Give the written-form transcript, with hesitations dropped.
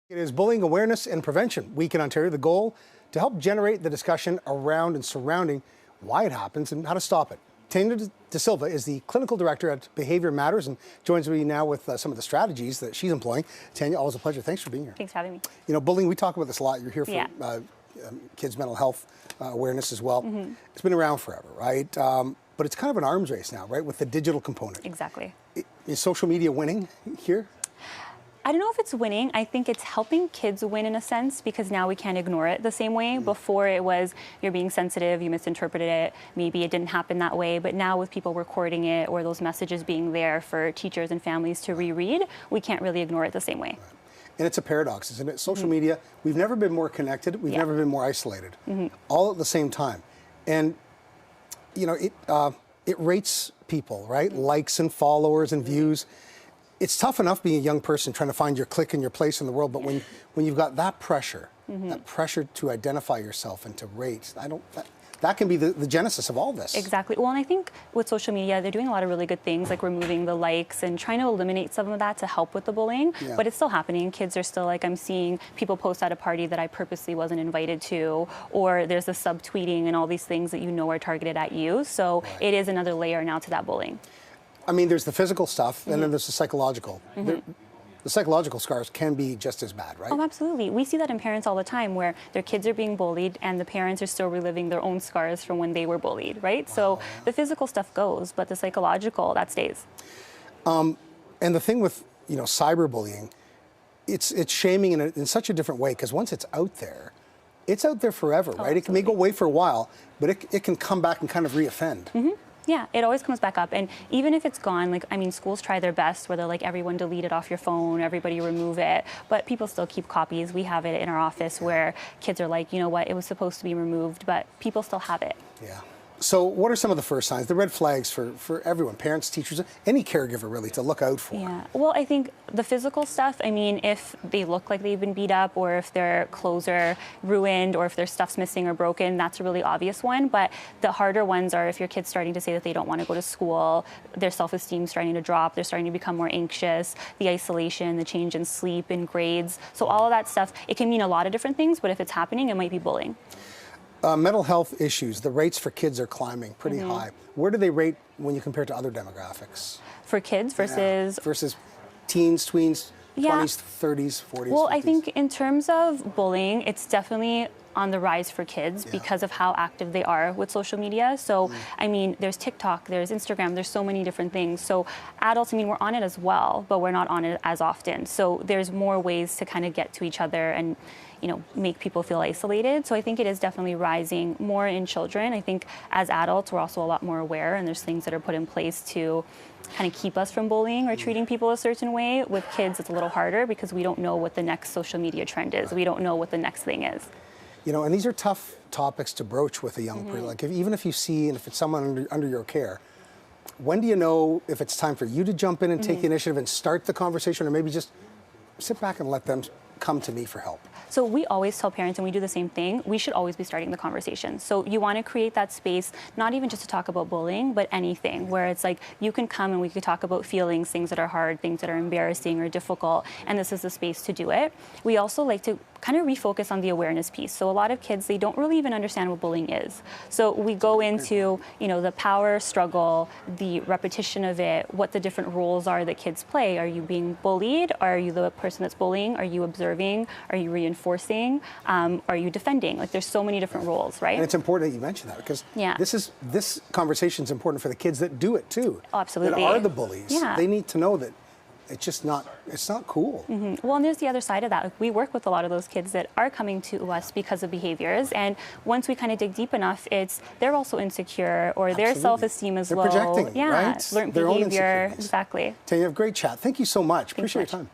It is Bullying Awareness and Prevention Week in Ontario. The goal to help generate the discussion around and surrounding why it happens and how to stop it. Tania DaSilva is the clinical director at Behaviour Matters and joins me now with some of the strategies that she's employing. Tania, always a pleasure. Thanks for being here. Thanks for having me. You know, bullying, we talk about this a lot. You're here for kids' mental health awareness as well. It's been around forever, right? But it's kind of an arms race now, right, with the digital component. Exactly. Is social media winning here? I don't know if it's winning. I think it's helping kids win in a sense because now we can't ignore it the same way. Before it was you're being sensitive, you misinterpreted it, maybe it didn't happen that way. But now with people recording it or those messages being there for teachers and families to reread, we can't really ignore it the same way. And it's a paradox, isn't it? Social media, we've never been more connected, we've never been more isolated, all at the same time. And, you know, it rates people, right? Likes and followers and views. It's tough enough being a young person trying to find your clique and your place in the world, but when you've got that pressure to identify yourself and to rate, that can be the genesis of all this. Exactly. Well, and I think with social media, they're doing a lot of really good things, like removing the likes and trying to eliminate some of that to help with the bullying. But it's still happening. Kids are still like, I'm seeing people post at a party that I purposely wasn't invited to, or there's the subtweeting and all these things that you know are targeted at you. So it is another layer now to that bullying. I mean, there's the physical stuff, and then there's the psychological. The psychological scars can be just as bad, right? Oh, absolutely. We see that in parents all the time where their kids are being bullied and the parents are still reliving their own scars from when they were bullied, right? Wow. So the physical stuff goes, but the psychological, that stays. And the thing with, you know, cyberbullying, it's shaming in such a different way, because once it's out there forever, right? It may go away for a while, but it can come back and kind of re-offend. Yeah, it always comes back up. And even if it's gone, like, I mean, schools try their best where they're like, everyone delete it off your phone, everybody remove it. But people still keep copies. We have it in our office where kids are like, you know what, it was supposed to be removed, but people still have it. Yeah. So what are some of the first signs, the red flags for everyone, parents, teachers, any caregiver really, to look out for? Yeah, well, I think the physical stuff, I mean, if they look like they've been beat up or if their clothes are ruined or if their stuff's missing or broken, that's a really obvious one. But the harder ones are if your kid's starting to say that they don't want to go to school, their self-esteem's starting to drop, they're starting to become more anxious, the isolation, the change in sleep and grades. So all of that stuff, it can mean a lot of different things, but if it's happening, it might be bullying. Mental health issues, the rates for kids are climbing pretty high. Where do they rate when you compare to other demographics? For kids versus? Versus teens, tweens, 20s, 30s, 40s, Well, 50s. I think in terms of bullying, it's definitely on the rise for kids because of how active they are with social media. So, I mean, there's TikTok, there's Instagram, there's so many different things. So adults, I mean, we're on it as well, but we're not on it as often. So there's more ways to kind of get to each other and, you know, make people feel isolated. So I think it is definitely rising more in children. I think as adults, we're also a lot more aware and there's things that are put in place to kind of keep us from bullying or treating people a certain way. With kids, it's a little harder because we don't know what the next social media trend is. We don't know what the next thing is. You know, and these are tough topics to broach with a young person. Like, even if you see, and if it's someone under your care, when do you know if it's time for you to jump in and take the initiative and start the conversation, or maybe just sit back and let them come to me for help? So we always tell parents, and we do the same thing, we should always be starting the conversation. So you want to create that space, not even just to talk about bullying, but anything, where it's like, you can come and we could talk about feelings, things that are hard, things that are embarrassing or difficult, and this is the space to do it. We also like to kind of refocus on the awareness piece. So a lot of kids, they don't really even understand what bullying is. So we go into, you know, the power struggle, the repetition of it, what the different roles are that kids play. Are you being bullied? Are you the person that's bullying? Are you observing? Are you reinforcing? Are you defending? Like, there's so many different roles, right? And it's important that you mention that, because this conversation is important for the kids that do it too. Oh, absolutely. That are the bullies. They need to know that it's not cool. Well, and there's the other side of that. Like, we work with a lot of those kids that are coming to us because of behaviors, and once we kind of dig deep enough, they're also insecure, or their self-esteem is low. They're projecting, right? Learned their behavior. Exactly. Tania, you have a great chat. Thank you so much. Appreciate your time.